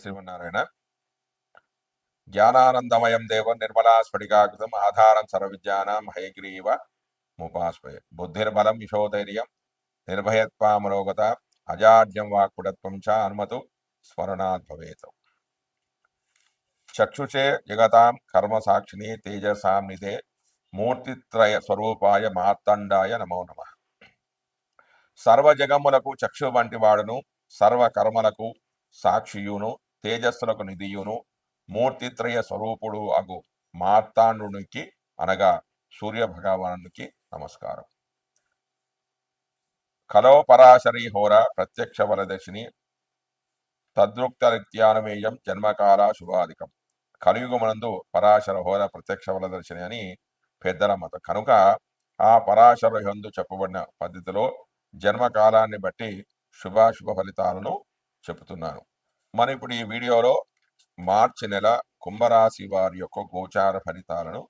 శ్రీమన్నారాయణ. జ్ఞానానందమయం దేవం నిర్మలా స్ఫటికాకృతం ఆధారం సర్వవిద్యానాం హయగ్రీవ ముపాస్మయ. బుద్ధిర్బలం యశోధైర్యం నిర్భయత్వామరోగత అజాడ్యం వాక్పుడత్వం చ అనుమతు స్మరణాత్ భవేత్. చక్షుషే జగతాం కర్మ సాక్షిణి తేజసాం నిధే మూర్తిత్రయ స్వరూపాయ మార్తండాయ నమో నమ. సర్వజగములకు చక్షు వంటి వాడును, సర్వ కర్మలకు సాక్షియును, తేజస్సులకు నిధియును, మూర్తిత్రయ స్వరూపుడు అగు మార్తాండునికి అనగా సూర్య భగవానునికి నమస్కారం. కలో పరాశరీ హోర ప్రత్యక్ష వరదర్శిని తద్రుక్తరీత్యానుమేయం జన్మకాల శుభాధికం. కలియుగమునందు పరాశర హోర ప్రత్యక్ష వరదర్శిని అని పెద్దల మతం కనుక ఆ పరాశర యందు చెప్పబడిన పద్ధతిలో జన్మకాలాన్ని బట్టి శుభాశుభ ఫలితాలను చెబుతున్నాను. మనం ఇప్పుడు ఈ వీడియోలో మార్చి నెల కుంభరాశి వారి యొక్క గోచార ఫలితాలను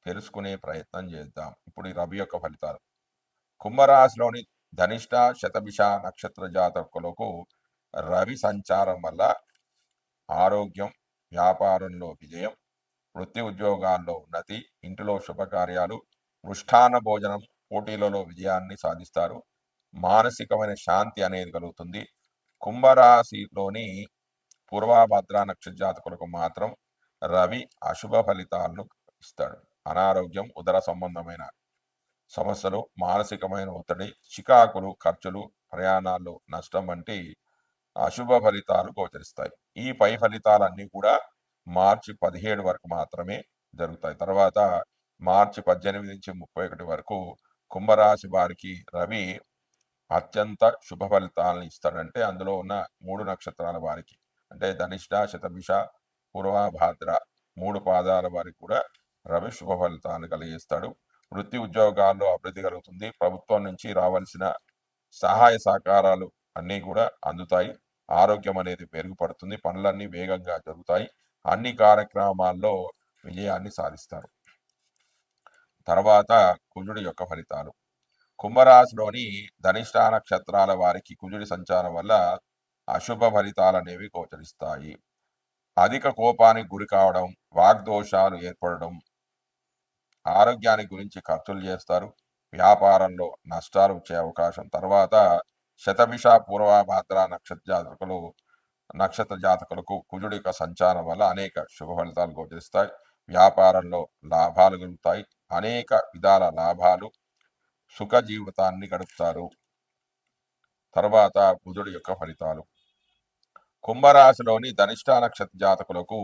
తెలుసుకునే ప్రయత్నం చేద్దాం. ఇప్పుడు ఈ రవి యొక్క ఫలితాలు. కుంభరాశిలోని ధనిష్ట శతభిష నక్షత్ర జాతకులకు రవి సంచారం వల్ల ఆరోగ్యం, వ్యాపారంలో విజయం, వృత్తి ఉద్యోగాల్లో ఉన్నతి, ఇంటిలో శుభకార్యాలు, మృష్టాన్న భోజనం, పోటీలలో విజయాన్ని సాధిస్తారు. మానసికమైన శాంతి అనేది కలుగుతుంది. కుంభరాశిలోని పూర్వభద్ర నక్షత్ర జాతకులకు మాత్రం రవి అశుభ ఫలితాలను ఇస్తాడు. అనారోగ్యం, ఉదర సంబంధమైన సమస్యలు, మానసికమైన ఒత్తిడి, చికాకులు, ఖర్చులు, ప్రయాణాల్లో నష్టం వంటి అశుభ ఫలితాలు గోచరిస్తాయి. ఈ పై ఫలితాలన్నీ కూడా మార్చి 17 వరకు మాత్రమే జరుగుతాయి. తర్వాత మార్చి 18 నుంచి 31 వరకు కుంభరాశి వారికి రవి అత్యంత శుభ ఫలితాలను ఇస్తాడంటే అందులో ఉన్న 3 నక్షత్రాల వారికి అంటే ధనిష్ట, శతభిష, పూర్వభాద్ర 3 పాదాల వారికి కూడా రవి శుభ ఫలితాలను కలిగిస్తాడు. వృత్తి ఉద్యోగాల్లో అభివృద్ధి కలుగుతుంది. ప్రభుత్వం నుంచి రావాల్సిన సహాయ సహకారాలు అన్నీ కూడా అందుతాయి. ఆరోగ్యం అనేది మెరుగుపడుతుంది. పనులన్నీ వేగంగా జరుగుతాయి. అన్ని కార్యక్రమాల్లో విజయాన్ని సాధిస్తారు. తర్వాత కుజుడి యొక్క ఫలితాలు. కుంభరాశిలోని ధనిష్ట నక్షత్రాల వారికి కుజుడి సంచారం వల్ల అశుభ ఫలితాలు అనేవి గోచరిస్తాయి. అధిక కోపానికి గురి కావడం, వాగ్దోషాలు ఏర్పడడం, ఆరోగ్యానికి గురించి ఖర్చులు చేస్తారు. వ్యాపారంలో నష్టాలు వచ్చే అవకాశం. తర్వాత శతభిష, పూర్వభాద్ర నక్షత్ర జాతకులకు కుజుడి యొక్క సంచారం వల్ల అనేక శుభ ఫలితాలు గోచరిస్తాయి. వ్యాపారంలో లాభాలు కలుగుతాయి. అనేక విధాల లాభాలు, సుఖ జీవితాన్ని గడుపుతారు. తర్వాత బుధుడి యొక్క ఫలితాలు. కుంభరాశిలోని ధనిష్ట నక్షత్ర జాతకులకు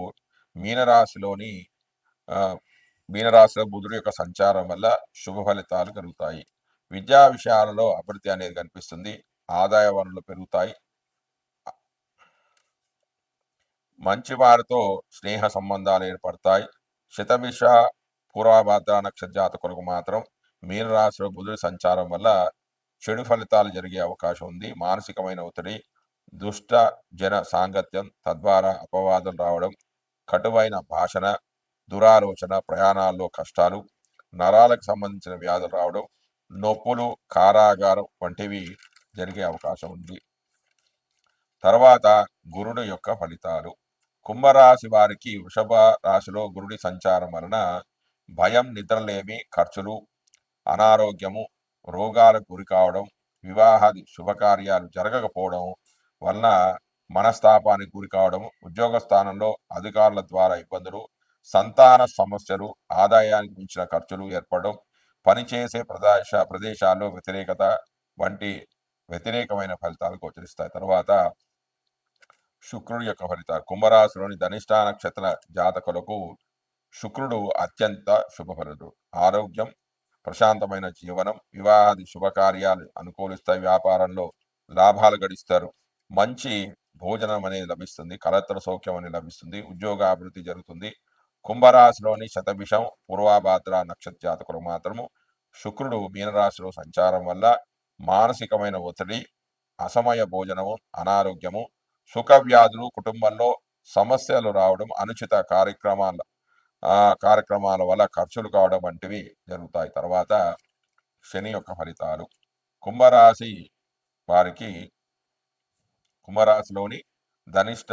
మీనరాశిలో బుధుడి యొక్క సంచారం వల్ల శుభ ఫలితాలు కలుగుతాయి. విద్యా విషయాలలో అభివృద్ధి అనేది కనిపిస్తుంది. ఆదాయ వనరులు పెరుగుతాయి. మంచి వారితో స్నేహ సంబంధాలు ఏర్పడతాయి. శతభిష, పూర్వభాద్ర నక్షత్ర జాతకులకు మాత్రం మీనరాశిలో బుధుడి సంచారం వల్ల చెడు ఫలితాలు జరిగే అవకాశం ఉంది. మానసికమైన ఒత్తిడి, దుష్ట జన సాంగత్యం, తద్వారా అపవాదులు రావడం, కటువైన భాషణ, దురాలోచన, ప్రయాణాల్లో కష్టాలు, నరాలకు సంబంధించిన వ్యాధులు రావడం, నొప్పులు, కారాగారం వంటివి జరిగే అవకాశం ఉంది. తర్వాత గురుడు యొక్క ఫలితాలు. కుంభరాశి వారికి వృషభ రాశిలో గురుడి సంచారం వలన భయం, నిద్రలేమి, ఖర్చులు, అనారోగ్యము, రోగాలకు గురి కావడం, వివాహాది శుభకార్యాలు జరగకపోవడం వలన మనస్తాపానికి గురి కావడం, ఉద్యోగ స్థానంలో అధికారుల ద్వారా ఇబ్బందులు, సంతాన సమస్యలు, ఆదాయానికి మించిన ఖర్చులు ఏర్పడడం, పనిచేసే ప్రదేశాల్లో వ్యతిరేకత వంటి వ్యతిరేకమైన ఫలితాలు గోచరిస్తాయి. తర్వాత శుక్రుడి యొక్క ఫలితాలు. కుంభరాశిలోని ధనిష్ట నక్షత్ర జాతకులకు శుక్రుడు అత్యంత శుభఫలుడు. ఆరోగ్యం, ప్రశాంతమైన జీవనం, వివాహాది శుభకార్యాలు అనుకూలిస్తాయి. వ్యాపారంలో లాభాలు గడిస్తారు. మంచి భోజనం అనేది లభిస్తుంది. కలత్ర సౌఖ్యం అనేది లభిస్తుంది. ఉద్యోగ అభివృద్ధి జరుగుతుంది. కుంభరాశిలోని శతభిషం, పూర్వభాద్ర నక్షత్ర జాతకులు మాత్రము శుక్రుడు మీనరాశిలో సంచారం వల్ల మానసికమైన ఒత్తిడి, అసమయ భోజనము, అనారోగ్యము, సుఖ వ్యాధులు, కుటుంబంలో సమస్యలు రావడం, అనుచిత కార్యక్రమాల వల్ల ఖర్చులు కావడం వంటివి జరుగుతాయి. తర్వాత శని యొక్క ఫలితాలు. కుంభరాశి వారికి కుంభరాశిలోని ధనిష్ట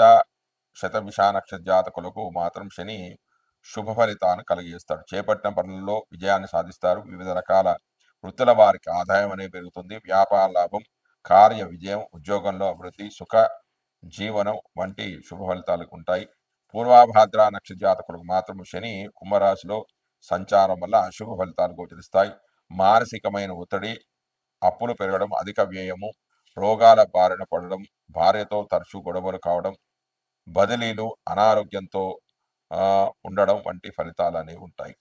శతభిష నక్షత్ర జాతకులకు మాత్రం శని శుభ ఫలితాలను కలిగిస్తాడు. చేపట్టిన పనుల్లో విజయాన్ని సాధిస్తారు. వివిధ రకాల వృత్తుల వారికి ఆదాయం అనేది పెరుగుతుంది. వ్యాపార లాభం, కార్య విజయం, ఉద్యోగంలో అభివృద్ధి, సుఖ జీవనం వంటి శుభ ఫలితాలు ఉంటాయి. పూర్వాభాద్ర నక్షత్ర జాతకులకు మాత్రం శని కుంభరాశిలో సంచారం వల్ల అశుభ ఫలితాలు గోచరిస్తాయి. మానసికమైన ఒత్తిడి, అప్పులు పెరగడం, అధిక వ్యయము, రోగాల బారిన పడడం, భార్యతో తరచూ గొడవలు కావడం, బదిలీలు, అనారోగ్యంతో ఉండడం వంటి ఫలితాలు అనేవి ఉంటాయి.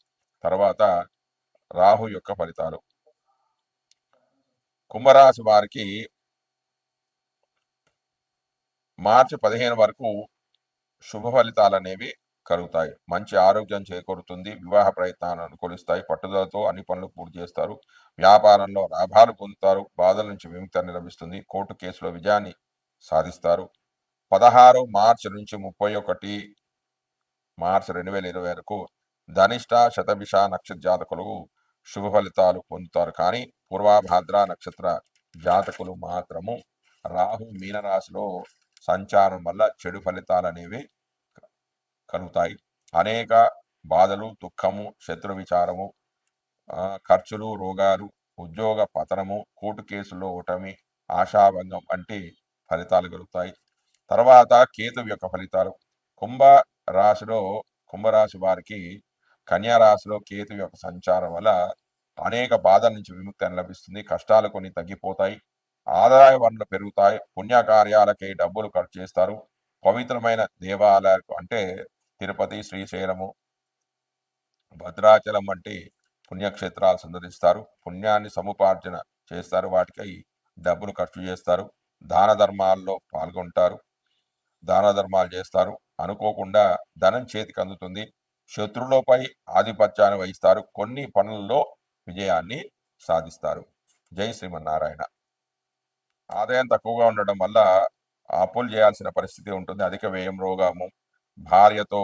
తర్వాత రాహు యొక్క ఫలితాలు. కుంభరాశి వారికి మార్చి 15 వరకు శుభ ఫలితాలు అనేవి కలుగుతాయి. మంచి ఆరోగ్యం చేకూరుతుంది. వివాహ ప్రయత్నాలను అనుకూలిస్తాయి. పట్టుదలతో అన్ని పనులు పూర్తి చేస్తారు. వ్యాపారంలో లాభాలు పొందుతారు. బాధల నుంచి విముక్తి లభిస్తుంది. కోర్టు కేసులో విజయాన్ని సాధిస్తారు. 16 మార్చి నుంచి 31 మార్చి 2020 వరకు ధనిష్ట, శతభిష నక్షత్ర జాతకులు శుభ ఫలితాలు పొందుతారు. కానీ పూర్వభాద్ర నక్షత్ర జాతకులు మాత్రము రాహు మీనరాశిలో సంచారం వల్ల చెడు ఫలితాలు అనేవి కలుగుతాయి. అనేక బాధలు, దుఃఖము, శత్రు విచారము, ఖర్చులు, రోగాలు, ఉద్యోగ పతనము, కోర్టు కేసుల్లో ఓటమి, ఆశాభంగం వంటి ఫలితాలు కలుగుతాయి. తర్వాత కేతు యొక్క ఫలితాలు. కుంభరాశి వారికి కన్యా రాశిలో కేతు యొక్క సంచారం వల్ల అనేక బాధల నుంచి విముక్తి లభిస్తుంది. కష్టాలు కొన్ని తగ్గిపోతాయి. ఆదాయ వనరులు పెరుగుతాయి. పుణ్యకార్యాలకి డబ్బులు ఖర్చు చేస్తారు. పవిత్రమైన దేవాలయాలకు అంటే తిరుపతి, శ్రీశైలము, భద్రాచలం వంటి పుణ్యక్షేత్రాలు సందర్శిస్తారు. పుణ్యాన్ని సముపార్జన చేస్తారు. వాటికి డబ్బులు ఖర్చు చేస్తారు. దాన ధర్మాల్లో పాల్గొంటారు. దాన ధర్మాలు చేస్తారు. అనుకోకుండా ధనం చేతికి అందుతుంది. శత్రువులపై ఆధిపత్యాన్ని వహిస్తారు. కొన్ని పనుల్లో విజయాన్ని సాధిస్తారు. జై శ్రీమన్నారాయణ. ఆదాయం తక్కువగా ఉండడం వల్ల అప్పులు చేయాల్సిన పరిస్థితి ఉంటుంది. అధిక వ్యయం, రోగము, భార్యతో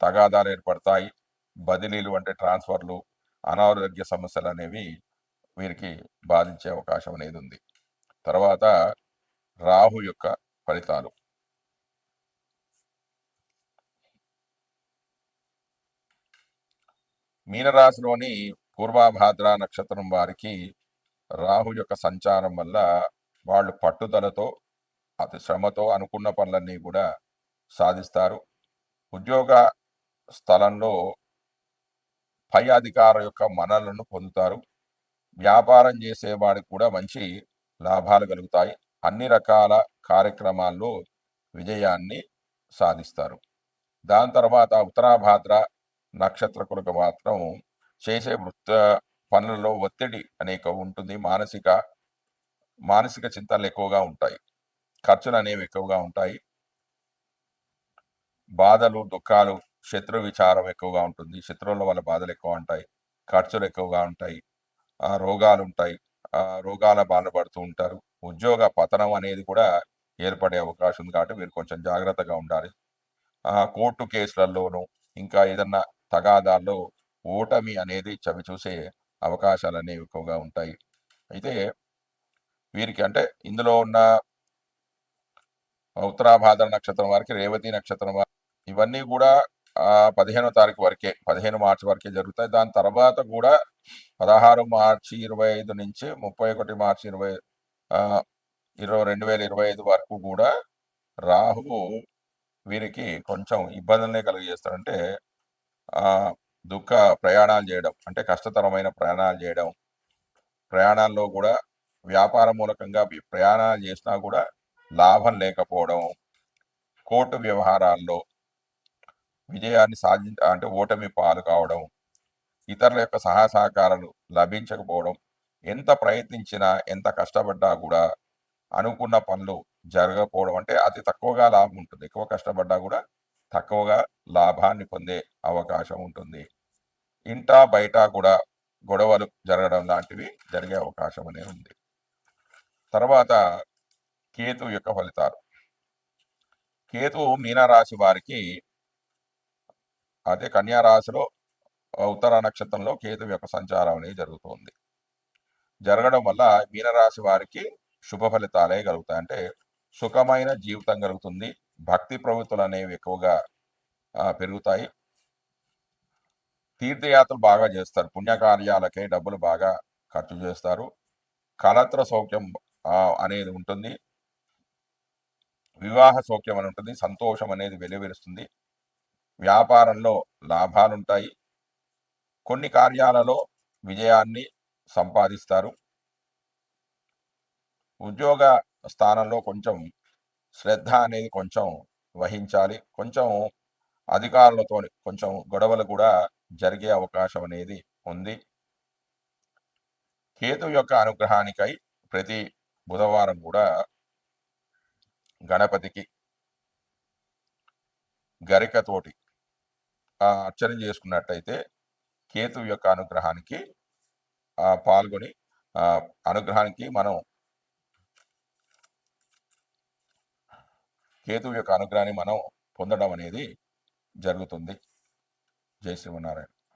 తగాదాలు ఏర్పడతాయి. బదిలీలు అంటే ట్రాన్స్ఫర్లు, అనారోగ్య సమస్యలు అనేవి వీరికి బాధించే అవకాశం అనేది ఉంది. తర్వాత రాహు యొక్క ఫలితాలు. మీనరాశిలోని పూర్వభాద్ర నక్షత్రం వారికి రాహు యొక్క సంచారం వల్ల వాళ్ళు పట్టుదలతో, అతి శ్రమతో అనుకున్న పనులన్నీ కూడా సాధిస్తారు. ఉద్యోగ స్థలంలో పై అధికార యొక్క మన్ననలను పొందుతారు. వ్యాపారం చేసేవాడికి కూడా మంచి లాభాలు కలుగుతాయి. అన్ని రకాల కార్యక్రమాల్లో విజయాన్ని సాధిస్తారు. దాని తర్వాత ఉత్తరాభాద్ర నక్షత్రకులకు మాత్రం చేసే పనులలో ఒత్తిడి అనేక ఉంటుంది. మానసిక చింతనలు ఎక్కువగా ఉంటాయి. ఖర్చులు అనేవి ఎక్కువగా ఉంటాయి. బాధలు, దుఃఖాలు, శత్రు విచారం ఎక్కువగా ఉంటుంది. శత్రువుల వల్ల బాధలు ఎక్కువ ఉంటాయి. ఖర్చులు ఎక్కువగా ఉంటాయి. రోగాలు ఉంటాయి. రోగాల బాధపడుతూ ఉంటారు. ఉద్యోగ పతనం అనేది కూడా ఏర్పడే అవకాశం ఉంది. కాబట్టి మీరు కొంచెం జాగ్రత్తగా ఉండాలి. కోర్టు కేసులలోనూ ఇంకా ఏదన్నా తగాదాల్లో ఓటమి అనేది చవిచూసే అవకాశాలు అనేవి ఎక్కువగా ఉంటాయి. అయితే వీరికి అంటే ఇందులో ఉన్న ఉత్తరాభాద్ర నక్షత్రం వారికి, రేవతి నక్షత్రం వారికి ఇవన్నీ కూడా 15వ తారీఖు వరకే, 15 మార్చి వరకే జరుగుతాయి. దాని తర్వాత కూడా 16 మార్చి 25 నుంచి 31 మార్చి 2025 వరకు కూడా రాహువు వీరికి కొంచెం ఇబ్బందులనే కలిగజేస్తాడంటే దుఃఖ ప్రయాణాలు చేయడం, అంటే కష్టతరమైన ప్రయాణాలు చేయడం, ప్రయాణాల్లో కూడా వ్యాపార మూలకంగా ప్రయాణాలు చేసినా కూడా లాభం లేకపోవడం, కోర్టు వ్యవహారాల్లో విజయాన్ని అంటే ఓటమి పాలు కావడం, ఇతరుల యొక్క సహకారాలు లభించకపోవడం, ఎంత ప్రయత్నించినా ఎంత కష్టపడ్డా కూడా అనుకున్న పనులు జరగకపోవడం, అంటే అతి తక్కువగా లాభం ఉంటుంది. ఎక్కువ కష్టపడ్డా కూడా తక్కువగా లాభాన్ని పొందే అవకాశం ఉంటుంది. ఇంటా బయట కూడా గొడవలు జరగడం లాంటివి జరిగే అవకాశం అనేది ఉంది. తర్వాత కేతు యొక్క ఫలితాలు. కేతు మీనరాశి వారికి అదే కన్యా రాశిలో ఉత్తర నక్షత్రంలో కేతు యొక్క సంచారం అనేది జరుగుతుంది. జరగడం వల్ల మీనరాశి వారికి శుభ ఫలితాలే కలుగుతాయి. అంటే సుఖమైన జీవితం కలుగుతుంది. భక్తి ప్రవృత్తులు అనేవి ఎక్కువగా పెరుగుతాయి. తీర్థయాత్రలు బాగా చేస్తారు. పుణ్యకార్యాలకే డబ్బులు బాగా ఖర్చు చేస్తారు. కళత్ర సౌఖ్యం అనేది ఉంటుంది. వివాహ సౌఖ్యం అని ఉంటుంది. సంతోషం అనేది వెలువరుస్తుంది. వ్యాపారంలో లాభాలుంటాయి. కొన్ని కార్యాలలో విజయాన్ని సంపాదిస్తారు. ఉద్యోగ స్థానంలో కొంచెం శ్రద్ధ అనేది కొంచెం వహించాలి. కొంచెం అధికారులతో కొంచెం గొడవలు కూడా జరిగే అవకాశం అనేది ఉంది. కేతు యొక్క అనుగ్రహానికై ప్రతి బుధవారం కూడా గణపతికి గరికతోటి అర్చన చేసుకున్నట్టయితే కేతు యొక్క అనుగ్రహానికి పాల్గొని అనుగ్రహానికి మనం కేతు యొక్క అనుగ్రహాన్ని మనం పొందడం అనేది జరుగుతుంది. జై శ్రీమన్నారాయణ.